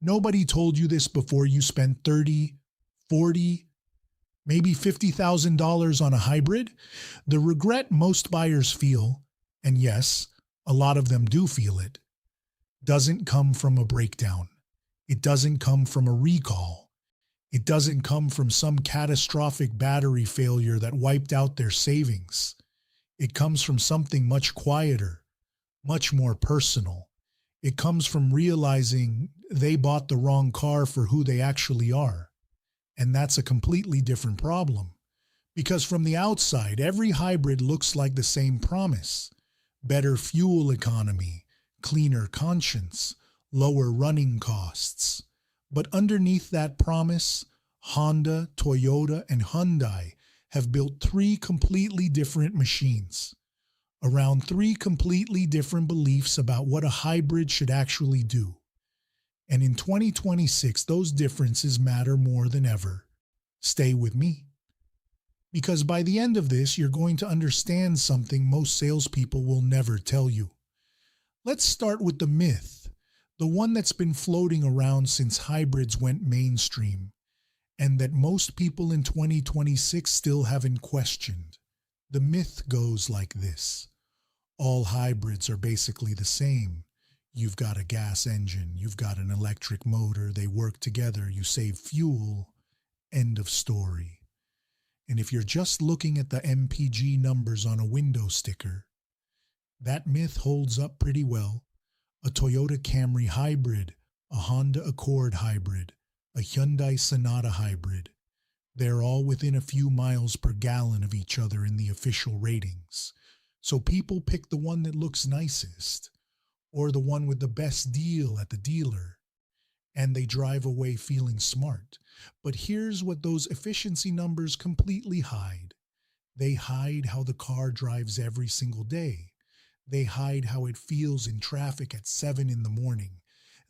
Nobody told you this before you spent 30, 40, maybe $50,000 on a hybrid. The regret most buyers feel, and yes, a lot of them do feel it, doesn't come from a breakdown. It doesn't come from a recall. It doesn't come from some catastrophic battery failure that wiped out their savings. It comes from something much quieter, much more personal. It comes from realizing they bought the wrong car for who they actually are. And that's a completely different problem. Because from the outside, every hybrid looks like the same promise. Better fuel economy, cleaner conscience, lower running costs. But underneath that promise, Honda, Toyota, and Hyundai have built three completely different machines around three completely different beliefs about what a hybrid should actually do. And in 2026, those differences matter more than ever. Stay with me. Because by the end of this, you're going to understand something most salespeople will never tell you. Let's start with the myth, the one that's been floating around since hybrids went mainstream, and that most people in 2026 still haven't questioned. The myth goes like this. All hybrids are basically the same. You've got a gas engine, you've got an electric motor, they work together, you save fuel, end of story. And if you're just looking at the MPG numbers on a window sticker, that myth holds up pretty well. A Toyota Camry hybrid, a Honda Accord hybrid, a Hyundai Sonata hybrid, they're all within a few miles per gallon of each other in the official ratings. So people pick the one that looks nicest, or the one with the best deal at the dealer, and they drive away feeling smart. But here's what those efficiency numbers completely hide. They hide how the car drives every single day. They hide how it feels in traffic at 7 in the morning.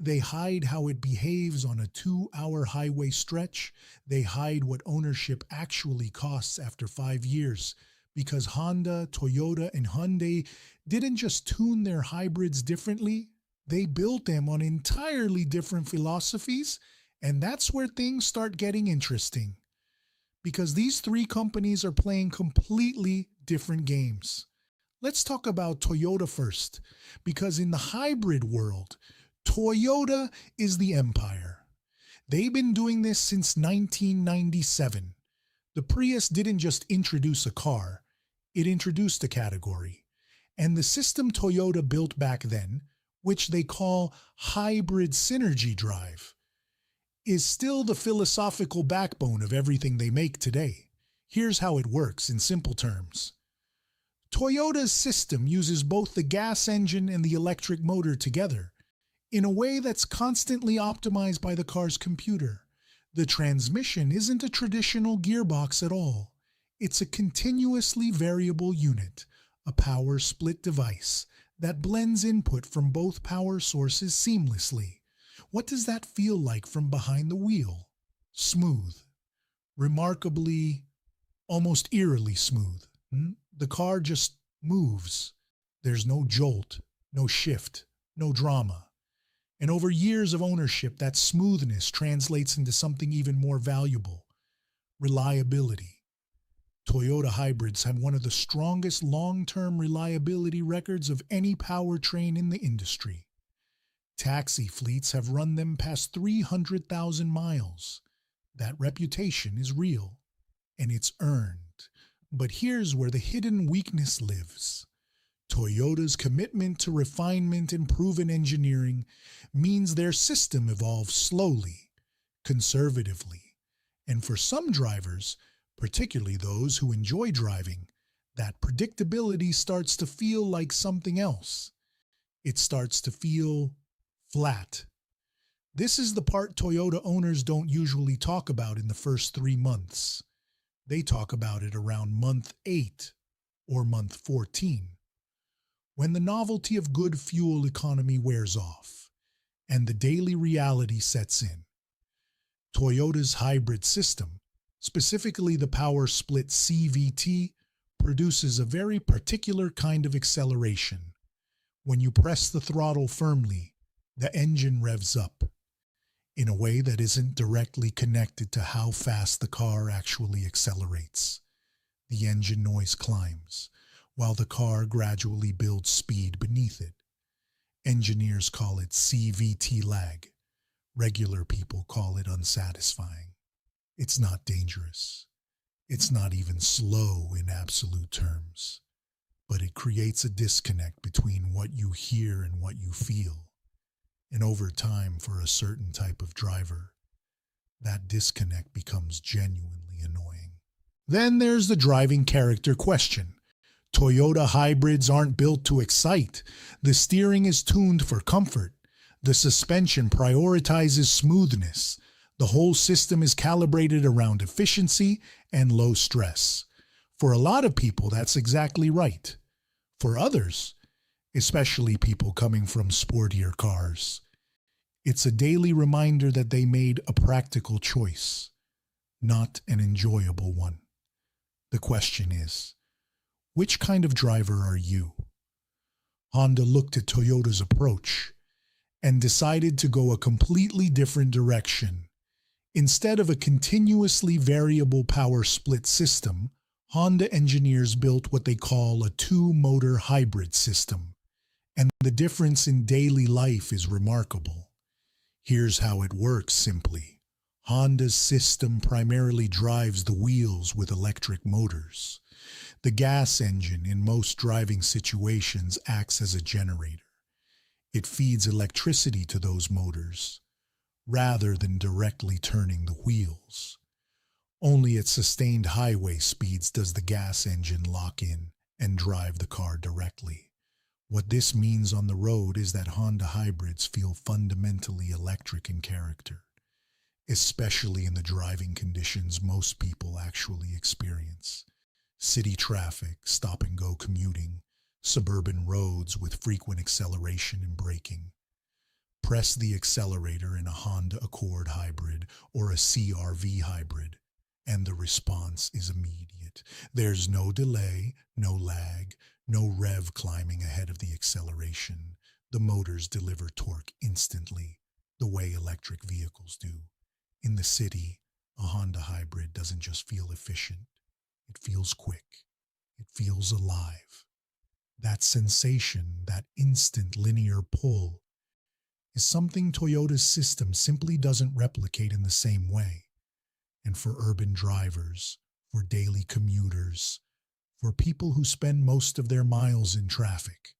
They hide how it behaves on a 2-hour highway stretch. They hide what ownership actually costs after 5 years. Because Honda, Toyota, and Hyundai didn't just tune their hybrids differently, they built them on entirely different philosophies, and that's where things start getting interesting. Because these three companies are playing completely different games. Let's talk about Toyota first, because in the hybrid world, Toyota is the empire. They've been doing this since 1997. The Prius didn't just introduce a car, it introduced a category. And the system Toyota built back then, which they call hybrid synergy drive, is still the philosophical backbone of everything they make today. Here's how it works in simple terms. Toyota's system uses both the gas engine and the electric motor together in a way that's constantly optimized by the car's computer. The transmission isn't a traditional gearbox at all. It's a continuously variable unit, a power split device that blends input from both power sources seamlessly. What does that feel like from behind the wheel? Smooth. Remarkably, almost eerily smooth. The car just moves. There's no jolt, no shift, no drama. And over years of ownership, that smoothness translates into something even more valuable: reliability. Toyota hybrids have one of the strongest long-term reliability records of any powertrain in the industry. Taxi fleets have run them past 300,000 miles. That reputation is real, and it's earned. But here's where the hidden weakness lives. Toyota's commitment to refinement and proven engineering means their system evolves slowly, conservatively, and for some drivers, particularly those who enjoy driving, that predictability starts to feel like something else. It starts to feel flat. This is the part Toyota owners don't usually talk about in the first 3 months. They talk about it around month 8 or month 14, when the novelty of good fuel economy wears off and the daily reality sets in. Toyota's hybrid system, specifically the power split CVT, produces a very particular kind of acceleration. When you press the throttle firmly, the engine revs up. in a way that isn't directly connected to how fast the car actually accelerates. The engine noise climbs, while the car gradually builds speed beneath it. Engineers call it CVT lag. Regular people call it unsatisfying. It's not dangerous. It's not even slow in absolute terms. But it creates a disconnect between what you hear and what you feel. And over time, for a certain type of driver, that disconnect becomes genuinely annoying. Then there's the driving character question. Toyota hybrids aren't built to excite. The steering is tuned for comfort. The suspension prioritizes smoothness. The whole system is calibrated around efficiency and low stress. For a lot of people, that's exactly right. For others, especially people coming from sportier cars, it's a daily reminder that they made a practical choice, not an enjoyable one. The question is, which kind of driver are you? Honda looked at Toyota's approach and decided to go a completely different direction. Instead of a continuously variable power split system, Honda engineers built what they call a two-motor hybrid system, and the difference in daily life is remarkable. Here's how it works simply. Honda's system primarily drives the wheels with electric motors. The gas engine in most driving situations acts as a generator. It feeds electricity to those motors, rather than directly turning the wheels. Only at sustained highway speeds does the gas engine lock in and drive the car directly. What this means on the road is that Honda hybrids feel fundamentally electric in character, especially in the driving conditions most people actually experience. City traffic, stop-and-go commuting, suburban roads with frequent acceleration and braking. Press the accelerator in a Honda Accord hybrid or a CR-V hybrid, and the response is immediate. There's no delay, no lag, no rev climbing ahead of the acceleration. The motors deliver torque instantly, the way electric vehicles do. In the city, a Honda hybrid doesn't just feel efficient. It feels quick. It feels alive. That sensation, that instant linear pull, is something Toyota's system simply doesn't replicate in the same way. And for urban drivers, for daily commuters, for people who spend most of their miles in traffic,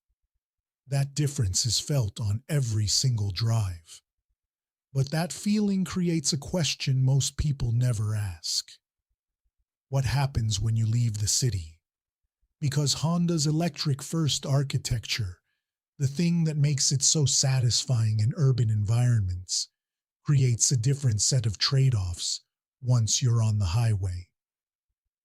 that difference is felt on every single drive. But that feeling creates a question most people never ask. What happens when you leave the city? Because Honda's electric-first architecture, the thing that makes it so satisfying in urban environments, creates a different set of trade-offs once you're on the highway.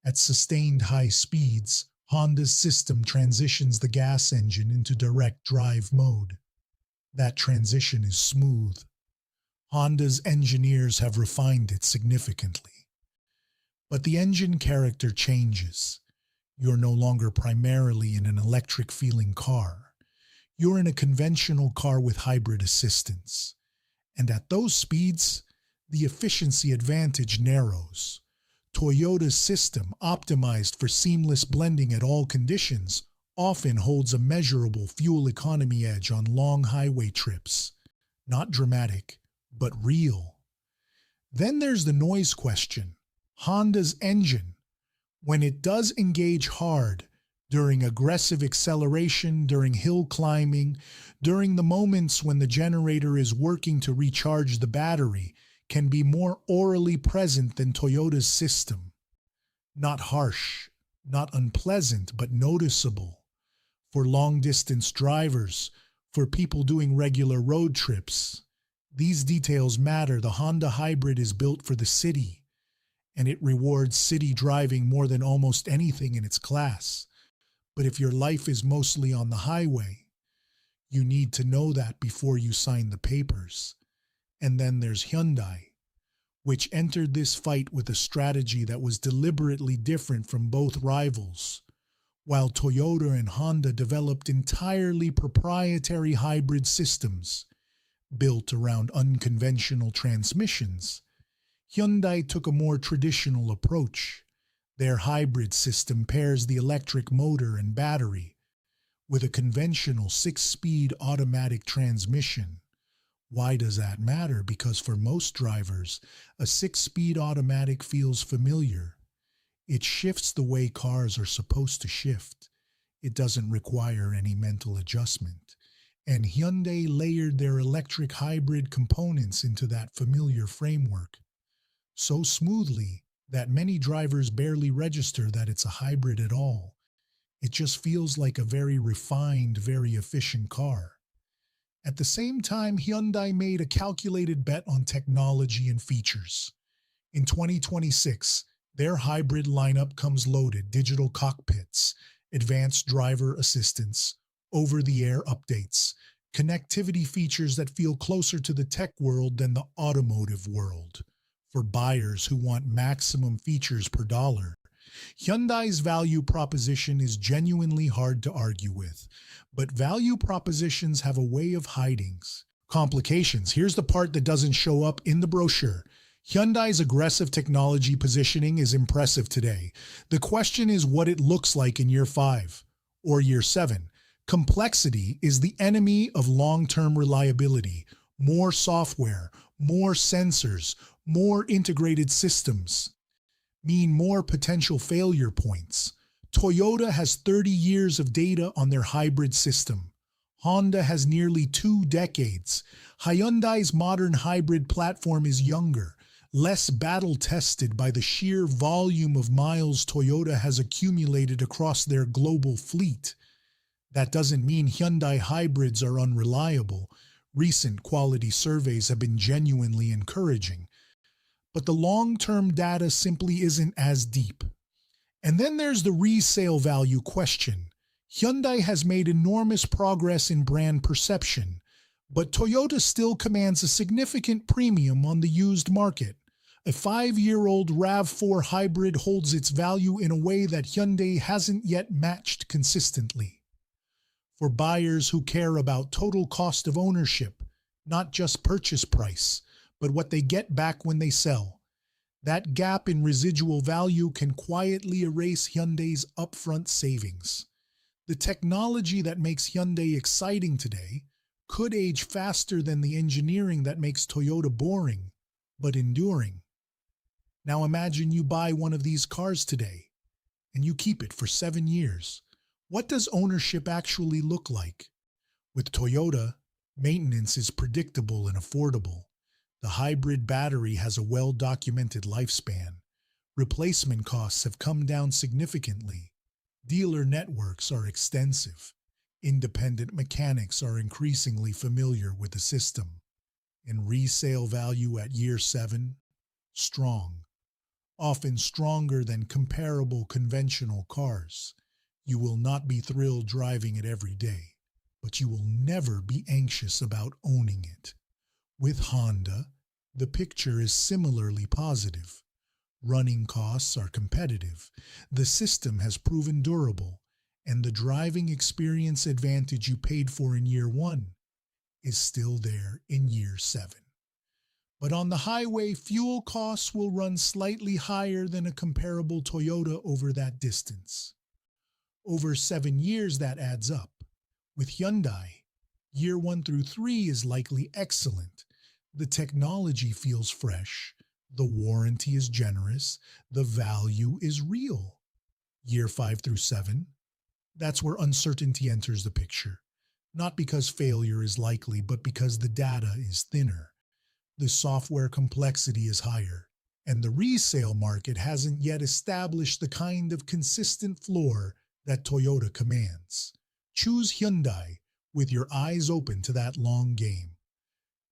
At sustained high speeds, Honda's system transitions the gas engine into direct drive mode. That transition is smooth. Honda's engineers have refined it significantly. But the engine character changes. You're no longer primarily in an electric-feeling car. You're in a conventional car with hybrid assistance. And at those speeds, the efficiency advantage narrows. Toyota's system, optimized for seamless blending at all conditions, often holds a measurable fuel economy edge on long highway trips. Not dramatic, but real. Then there's the noise question. Honda's engine, when it does engage hard, during aggressive acceleration, during hill climbing, during the moments when the generator is working to recharge the battery, can be more orally present than Toyota's system. Not harsh, not unpleasant, but noticeable. For long-distance drivers, for people doing regular road trips, these details matter. The Honda hybrid is built for the city, and it rewards city driving more than almost anything in its class. But if your life is mostly on the highway, you need to know that before you sign the papers. And then there's Hyundai, which entered this fight with a strategy that was deliberately different from both rivals. While Toyota and Honda developed entirely proprietary hybrid systems, built around unconventional transmissions. Hyundai took a more traditional approach. Their hybrid system pairs the electric motor and battery with a conventional 6-speed automatic transmission. Why does that matter? Because for most drivers, a 6-speed automatic feels familiar. It shifts the way cars are supposed to shift. It doesn't require any mental adjustment. And Hyundai layered their electric hybrid components into that familiar framework so smoothly that many drivers barely register that it's a hybrid at all. It just feels like a very refined, very efficient car. At the same time, Hyundai made a calculated bet on technology and features. In 2026, their hybrid lineup comes loaded: digital cockpits, advanced driver assistance, over-the-air updates, connectivity features that feel closer to the tech world than the automotive world. For buyers who want maximum features per dollar, Hyundai's value proposition is genuinely hard to argue with, but value propositions have a way of hiding complications. Here's the part that doesn't show up in the brochure. Hyundai's aggressive technology positioning is impressive today. The question is what it looks like in year 5 or year 7. Complexity is the enemy of long-term reliability. More software, more sensors, more integrated systems mean more potential failure points. Toyota has 30 years of data on their hybrid system. Honda has nearly 2 decades. Hyundai's modern hybrid platform is younger, less battle-tested by the sheer volume of miles Toyota has accumulated across their global fleet. That doesn't mean Hyundai hybrids are unreliable. Recent quality surveys have been genuinely encouraging. But the long-term data simply isn't as deep. And then there's the resale value question. Hyundai has made enormous progress in brand perception, but Toyota still commands a significant premium on the used market. A 5-year-old RAV4 hybrid holds its value in a way that Hyundai hasn't yet matched consistently. For buyers who care about total cost of ownership, not just purchase price, but what they get back when they sell, that gap in residual value can quietly erase Hyundai's upfront savings. The technology that makes Hyundai exciting today could age faster than the engineering that makes Toyota boring, but enduring. Now imagine you buy one of these cars today, and you keep it for 7 years. What does ownership actually look like? With Toyota, maintenance is predictable and affordable. The hybrid battery has a well-documented lifespan. Replacement costs have come down significantly. Dealer networks are extensive. Independent mechanics are increasingly familiar with the system. And resale value at year 7? Strong. Often stronger than comparable conventional cars. You will not be thrilled driving it every day, but you will never be anxious about owning it. With Honda, the picture is similarly positive. Running costs are competitive. The system has proven durable, and the driving experience advantage you paid for in year 1 is still there in year 7. But on the highway, fuel costs will run slightly higher than a comparable Toyota over that distance. Over 7 years, that adds up. With Hyundai, year 1 through 3 is likely excellent. The technology feels fresh. The warranty is generous. The value is real. Year 5 through 7, that's where uncertainty enters the picture. Not because failure is likely, but because the data is thinner. The software complexity is higher, and the resale market hasn't yet established the kind of consistent floor that Toyota commands. Choose Hyundai with your eyes open to that long game.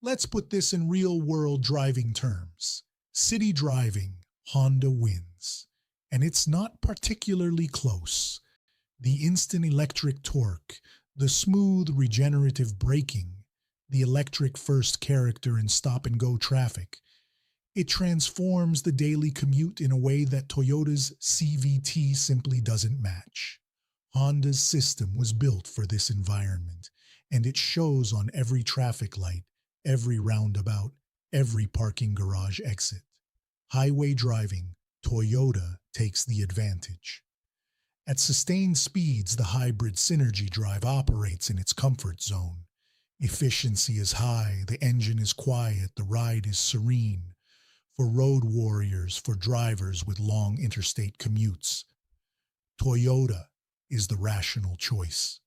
Let's put this in real-world driving terms. City driving, Honda wins. And it's not particularly close. The instant electric torque, the smooth regenerative braking, the electric-first character in stop-and-go traffic, it transforms the daily commute in a way that Toyota's CVT simply doesn't match. Honda's system was built for this environment, and it shows on every traffic light, every roundabout, every parking garage exit. Highway driving, Toyota takes the advantage. At sustained speeds, the hybrid synergy drive operates in its comfort zone. Efficiency is high, the engine is quiet, the ride is serene. For road warriors, for drivers with long interstate commutes, Toyota is the rational choice.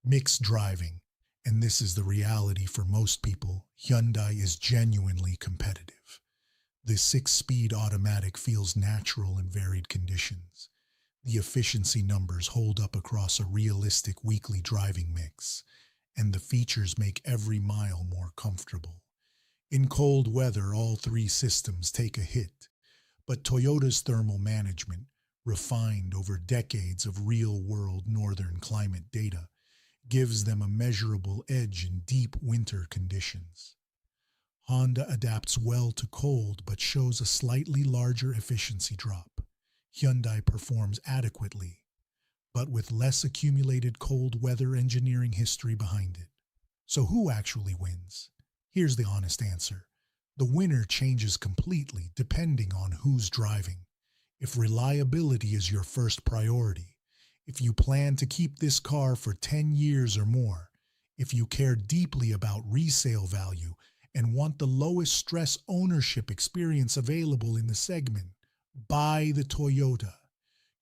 Mixed driving, and this is the reality for most people, Hyundai is genuinely competitive. The 6-speed automatic feels natural in varied conditions. The efficiency numbers hold up across a realistic weekly driving mix, and the features make every mile more comfortable. In cold weather, all three systems take a hit, but Toyota's thermal management, refined over decades of real-world northern climate data, gives them a measurable edge in deep winter conditions. Honda adapts well to cold but shows a slightly larger efficiency drop. Hyundai performs adequately, but with less accumulated cold weather engineering history behind it. So who actually wins? Here's the honest answer. The winner changes completely depending on who's driving. If reliability is your first priority, if you plan to keep this car for 10 years or more, if you care deeply about resale value and want the lowest stress ownership experience available in the segment, buy the Toyota.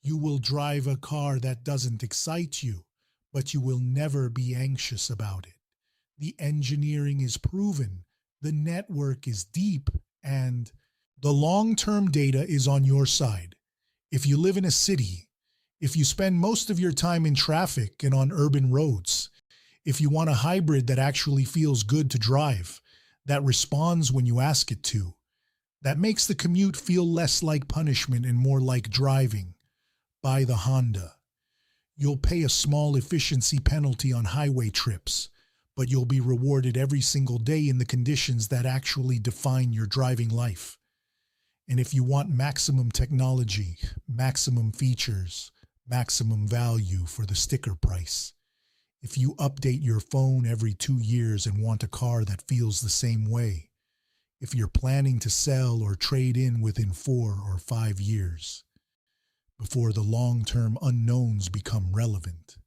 You will drive a car that doesn't excite you, but you will never be anxious about it. The engineering is proven, the network is deep, and the long-term data is on your side. If you live in a city, if you spend most of your time in traffic and on urban roads, if you want a hybrid that actually feels good to drive, that responds when you ask it to, that makes the commute feel less like punishment and more like driving, buy the Honda. You'll pay a small efficiency penalty on highway trips, but you'll be rewarded every single day in the conditions that actually define your driving life. And if you want maximum technology, maximum features, maximum value for the sticker price, if you update your phone every 2 years and want a car that feels the same way, if you're planning to sell or trade in within 4 or 5 years, before the long-term unknowns become relevant,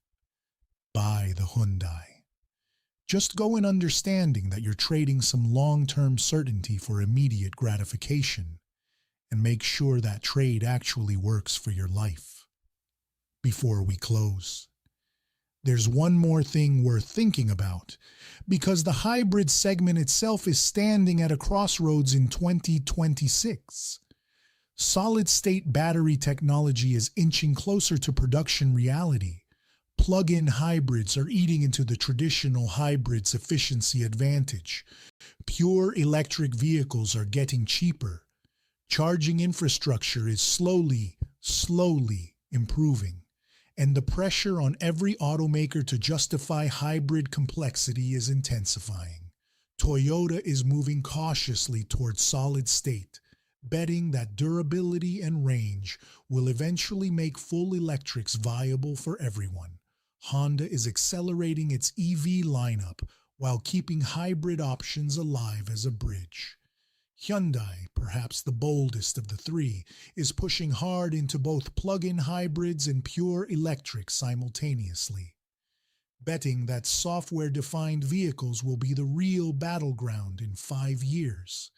buy the Hyundai. Just go in understanding that you're trading some long-term certainty for immediate gratification, and make sure that trade actually works for your life. Before we close, there's one more thing worth thinking about, because the hybrid segment itself is standing at a crossroads in 2026. Solid-state battery technology is inching closer to production reality. Plug-in hybrids are eating into the traditional hybrid's efficiency advantage. Pure electric vehicles are getting cheaper. Charging infrastructure is slowly improving. And the pressure on every automaker to justify hybrid complexity is intensifying. Toyota is moving cautiously towards solid state, betting that durability and range will eventually make full electrics viable for everyone. Honda is accelerating its EV lineup while keeping hybrid options alive as a bridge. Hyundai, perhaps the boldest of the three, is pushing hard into both plug-in hybrids and pure electric simultaneously, betting that software-defined vehicles will be the real battleground in 5 years.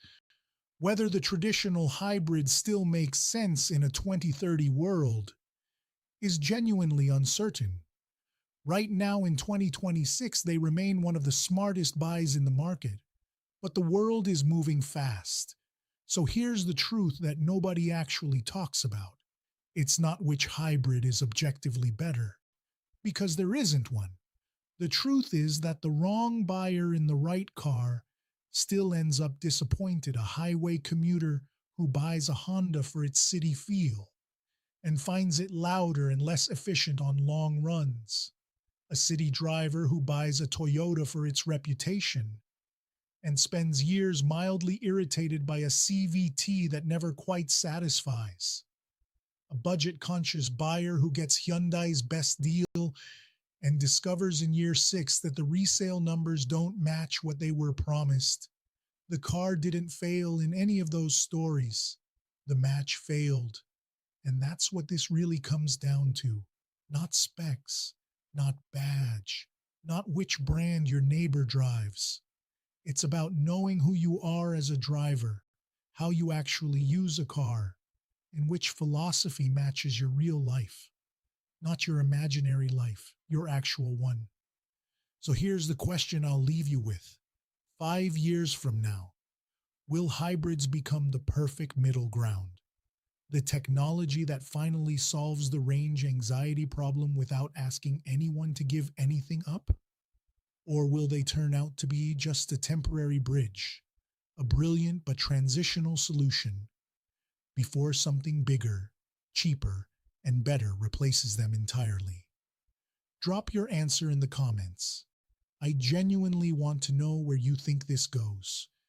Whether the traditional hybrid still makes sense in a 2030 world is genuinely uncertain. Right now in 2026, they remain one of the smartest buys in the market. But the world is moving fast. So here's the truth that nobody actually talks about. It's not which hybrid is objectively better, because there isn't one. The truth is that the wrong buyer in the right car still ends up disappointed, a highway commuter who buys a Honda for its city feel and finds it louder and less efficient on long runs. A city driver who buys a Toyota for its reputation and spends years mildly irritated by a CVT that never quite satisfies. A budget-conscious buyer who gets Hyundai's best deal and discovers in year 6 that the resale numbers don't match what they were promised. The car didn't fail in any of those stories. The match failed. And that's what this really comes down to. Not specs, not badge, not which brand your neighbor drives. It's about knowing who you are as a driver, how you actually use a car, and which philosophy matches your real life. Not your imaginary life, your actual one. So here's the question I'll leave you with. 5 years from now, will hybrids become the perfect middle ground? The technology that finally solves the range anxiety problem without asking anyone to give anything up? Or will they turn out to be just a temporary bridge, a brilliant but transitional solution, before something bigger, cheaper, and better replaces them entirely? Drop your answer in the comments. I genuinely want to know where you think this goes.